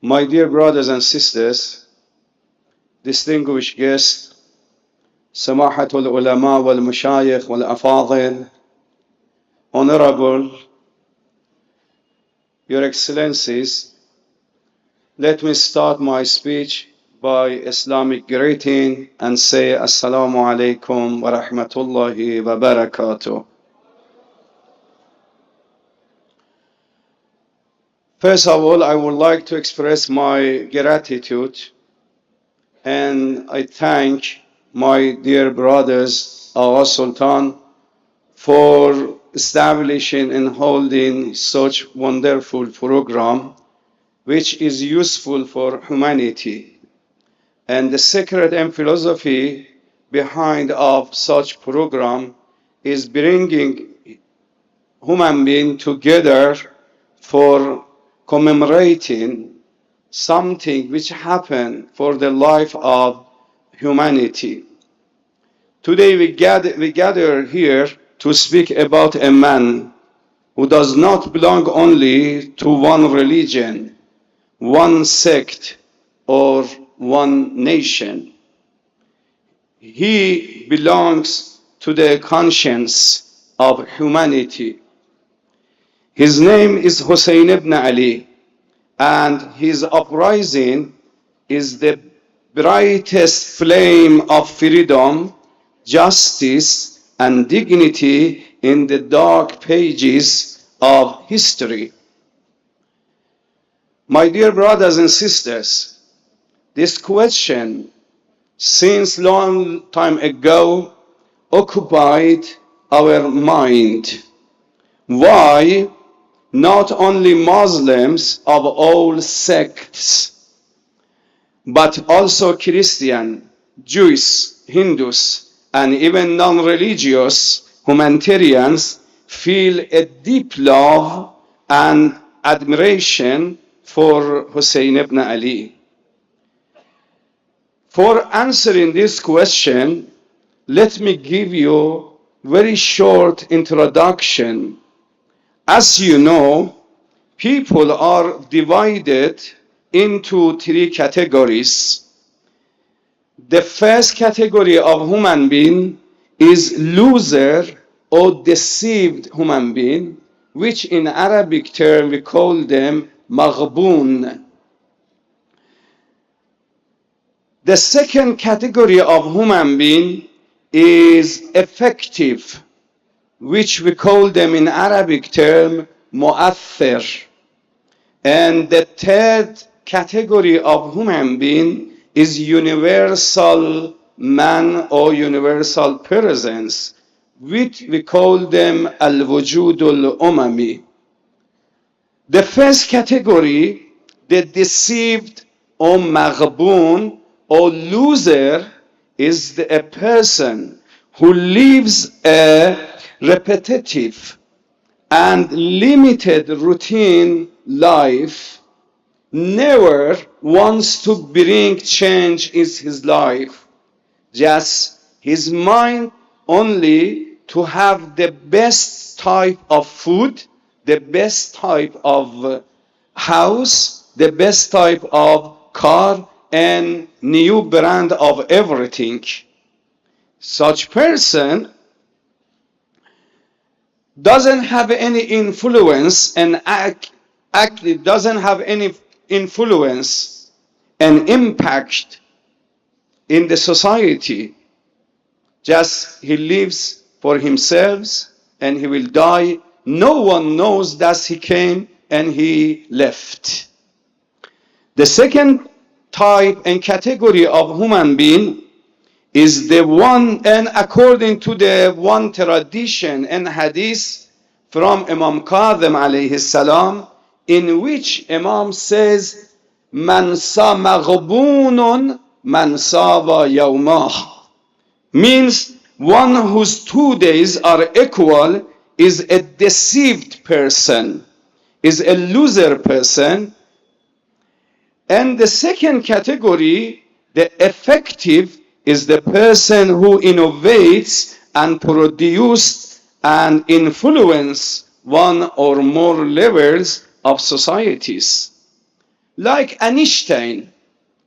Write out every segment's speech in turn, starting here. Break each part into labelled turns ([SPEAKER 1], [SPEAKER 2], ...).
[SPEAKER 1] My dear brothers and sisters, distinguished guests, Samahatul Ulama wal Mashayikh wal Afadil, Honorable, Your Excellencies, let me start my speech by Islamic greeting and say Assalamu alaikum wa rahmatullahi wa barakatuh. First of all, I would like to express my gratitude and I thank my dear brothers, Agha Sultan, for establishing and holding such wonderful program which is useful for humanity. And the secret and philosophy behind of such program is bringing human beings together for commemorating something which happened for the life of humanity. Today we gather here to speak about a man who does not belong only to one religion, one sect, or one nation. He belongs to the conscience of humanity. His name is Hussain ibn Ali, and his uprising is the brightest flame of freedom, justice, and dignity in the dark pages of history. My dear brothers and sisters, this question since long time ago occupied our mind. Why not only Muslims of all sects, but also Christian, Jews, Hindus, and even non-religious humanitarians feel a deep love and admiration for Hussain ibn Ali? For answering this question, let me give you a very short introduction. As you know, people are divided into three categories. The first category of human being is loser or deceived human being, which in Arabic term we call them maghboon. The second category of human being is effective, which we call them in Arabic term mu'athir. And the third category of human being is universal man or universal presence, which we call them al-wujudul umami. The first category, the deceived or maghboon or loser, is a person who lives a repetitive and limited routine life, never wants to bring change in his life, just his mind only to have the best type of food, the best type of house, the best type of car, and new brand of everything. Such person doesn't have any influence and actually doesn't have any influence and impact in the society. Just he lives for himself and he will die. No one knows that he came and he left. The second type and category of human being is the one, and according to the one tradition and hadith from Imam Kadhim alayhi salam, in which Imam says, Man sa maghbunun man sawa yawmah, means one whose 2 days are equal is a deceived person, is a loser person. And the second category, the effective, is the person who innovates and produces and influences one or more levels of societies. like Einstein,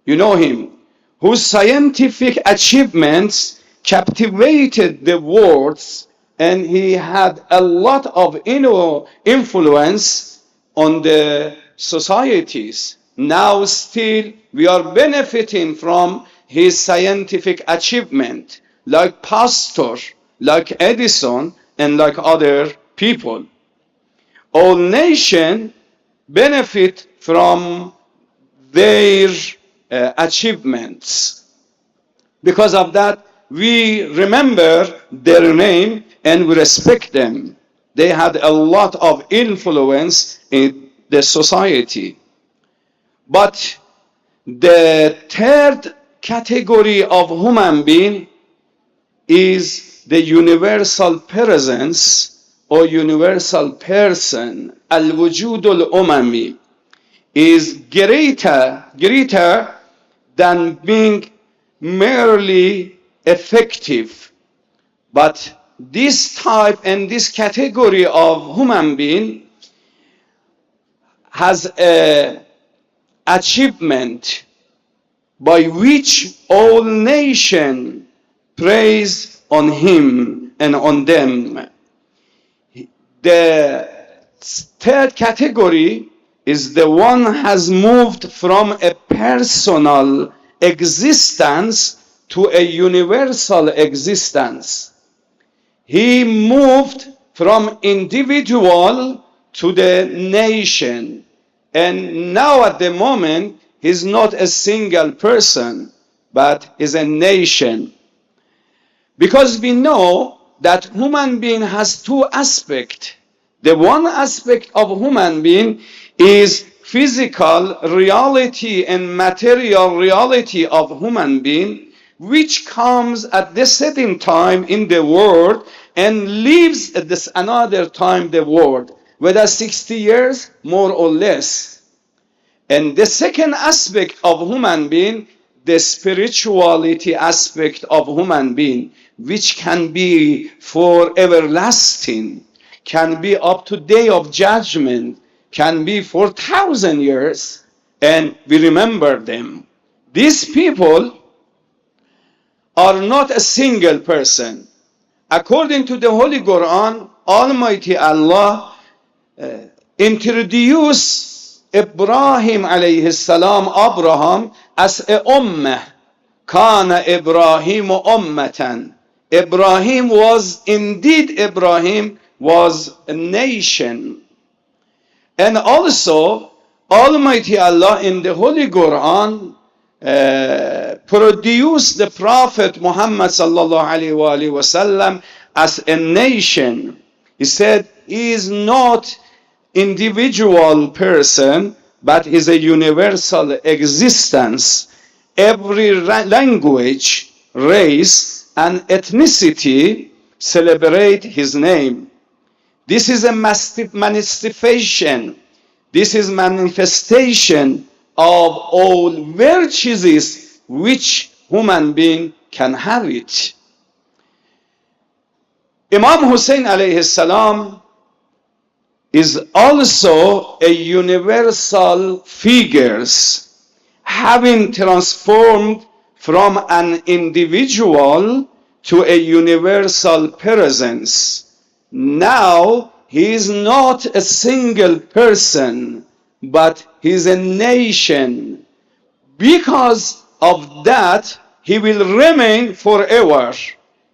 [SPEAKER 1] you know him, whose scientific achievements captivated the world, and he had a lot of influence on the societies. Now still we are benefiting from his scientific achievement, like Pasteur, like Edison, and like other people. All nations benefit from their achievements. Because of that, we remember their name and we respect them. They had a lot of influence in the society. But the third category of human being is the universal presence or universal person. Al-wujud al-umami is greater than being merely effective. But this type and this category of human being has an achievement by which all nations praise on him and on them. The third category is the one has moved from a personal existence to a universal existence. He moved from individual to the nation. And now at the moment, he's not a single person, but is a nation. Because we know that human being has two aspects. The one aspect of human being is physical reality and material reality of human being, which comes at the certain time in the world and leaves at this another time the world, whether 60 years, more or less. And the second aspect of human being, the spirituality aspect of human being, which can be for everlasting, can be up to day of judgment, can be for 1,000 years, and we remember them. These people are not a single person. According to the Holy Quran, Almighty Allah introduced Ibrahim alayhi salam, Abraham, as a ummah. Kana Ibrahim ummatan. Ibrahim was a nation. And also, Almighty Allah in the Holy Quran produced the Prophet Muhammad sallallahu alaihi wasallam as a nation. He said he is not individual person, but is a universal existence. Every language, race, and ethnicity celebrate his name. This is a manifestation. This is manifestation of all virtues which human being can have it. Imam Hussain alayhi salam is also a universal figure, having transformed from an individual to a universal presence. Now he is not a single person, but he is a nation. Because of that, he will remain forever.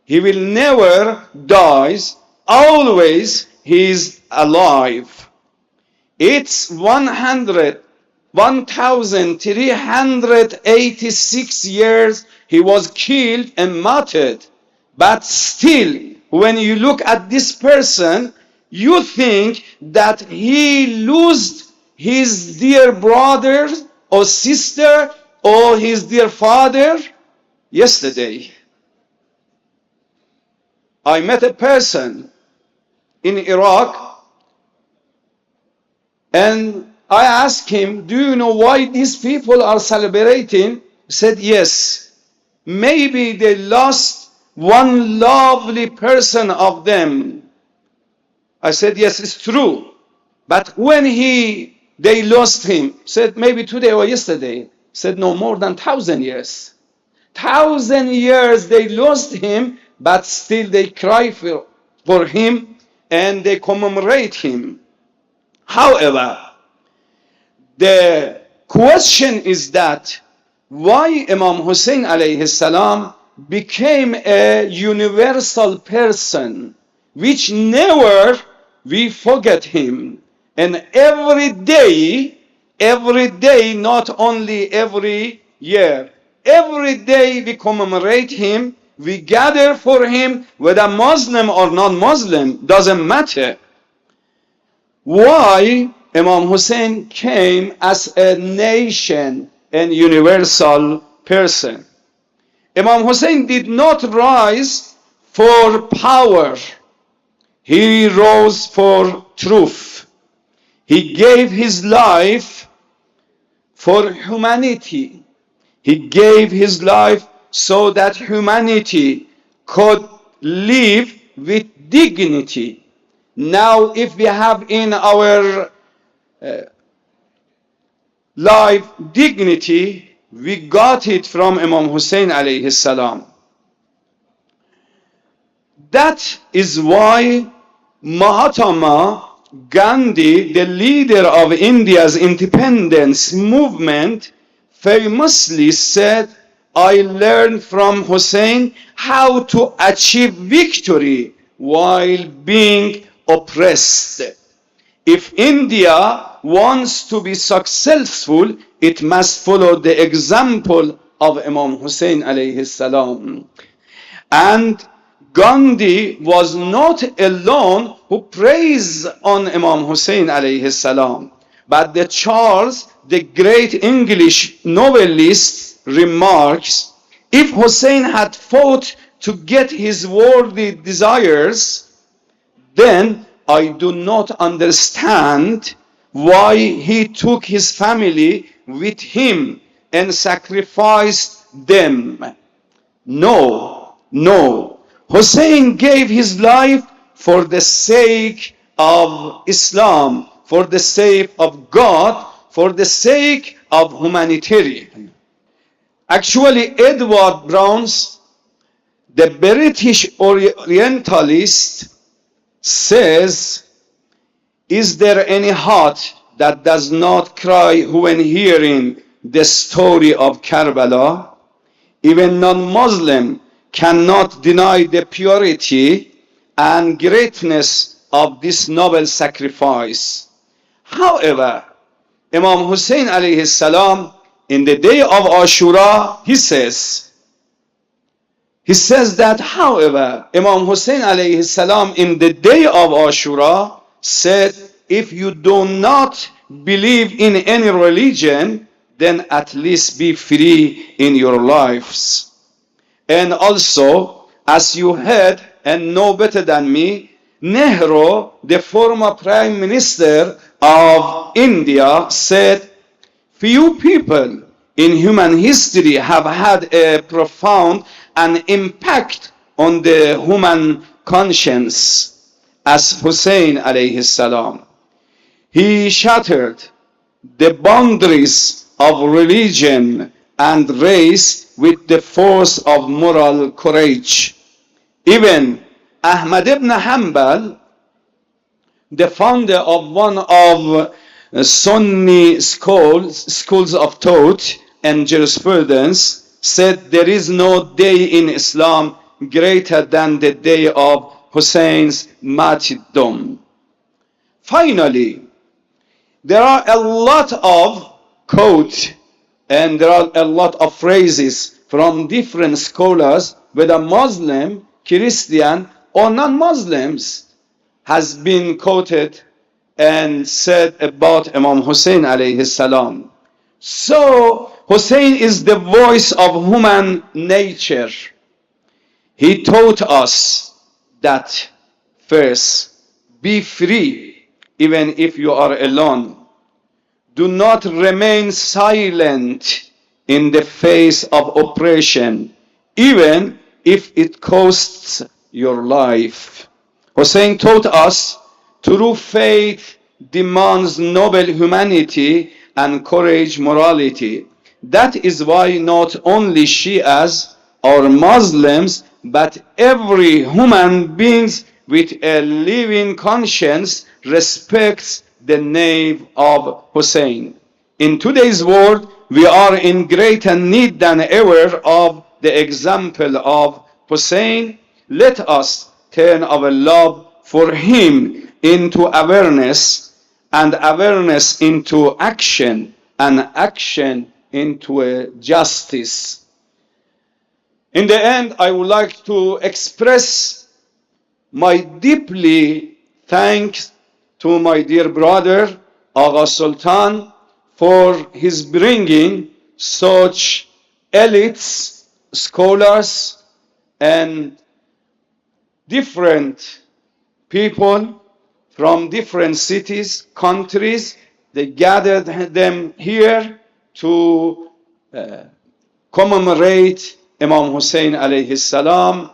[SPEAKER 1] He will never die. Always he is alive. It's 1,386 years he was killed and martyred. But still, when you look at this person, you think that he lost his dear brother or sister or his dear father yesterday. I met a person in Iraq and I asked him, do you know why these people are celebrating? He said, yes. Maybe they lost one lovely person of them. I said, yes, it's true. But when he they lost him. Said maybe today or yesterday. Said no, more than 1,000 years. 1,000 years they lost him, but still they cry for him and they commemorate him. However, the question is that why Imam Hussain alayhi salam became a universal person, which never we forget him. And every day, not only every year, every day we commemorate him, we gather for him, whether Muslim or non-Muslim, doesn't matter. Why Imam Hussain came as a nation and universal person? Imam Hussain did not rise for power. He rose for truth. He gave his life for humanity. He gave his life so that humanity could live with dignity. Now, if we have in our life dignity, we got it from Imam Hussain alayhi salam. That is why Mahatma Gandhi, the leader of India's independence movement, famously said, I learned from Hussain how to achieve victory while being oppressed. If India wants to be successful, it must follow the example of Imam Hussain alayhi salam. And Gandhi was not alone who praised on Imam Hussain alayhi salam, but the Charles, the great English novelist, remarks, if Hussain had fought to get his worldly desires, then I do not understand why he took his family with him and sacrificed them. No. Hussain gave his life for the sake of Islam, for the sake of God, for the sake of humanity. Actually, Edward Browns, the British Orientalist, says, is there any heart that does not cry when hearing the story of Karbala? Even non-Muslim cannot deny the purity and greatness of this noble sacrifice. However, Imam Hussain alayhi salam, in the day of Ashura, he says that, however, Imam Hussain alayhi salam in the day of Ashura said, if you do not believe in any religion, then at least be free in your lives. And also, as you heard and know better than me, Nehru, the former Prime Minister of India, said, few people in human history have had a profound an impact on the human conscience as Hussain alayhi salam. He shattered the boundaries of religion and race with the force of moral courage. Even Ahmad ibn Hanbal, the founder of one of Sunni schools of thought and jurisprudence, said there is no day in Islam greater than the day of Hussein's martyrdom. Finally, there are a lot of quotes and there are a lot of phrases from different scholars, whether Muslim, Christian, or non-Muslims, has been quoted and said about Imam Hussain alayhi salam. So, Hussain is the voice of human nature. He taught us that first, be free even if you are alone. Do not remain silent in the face of oppression, even if it costs your life. Hussain taught us true faith demands noble humanity and courage morality. That is why not only Shias or Muslims, but every human being with a living conscience respects the name of Hussein. In today's world, we are in greater need than ever of the example of Hussein. Let us turn our love for him into awareness, and awareness into action, and action into a justice. In the end, I would like to express my deeply thanks to my dear brother Agha Sultan for his bringing such elites, scholars, and different people from different cities, countries. They gathered them here to commemorate Imam Hussain alayhi salam.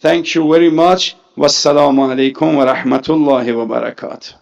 [SPEAKER 1] Thank you very much. Wassalamu alaikum wa rahmatullahi wa barakatuh.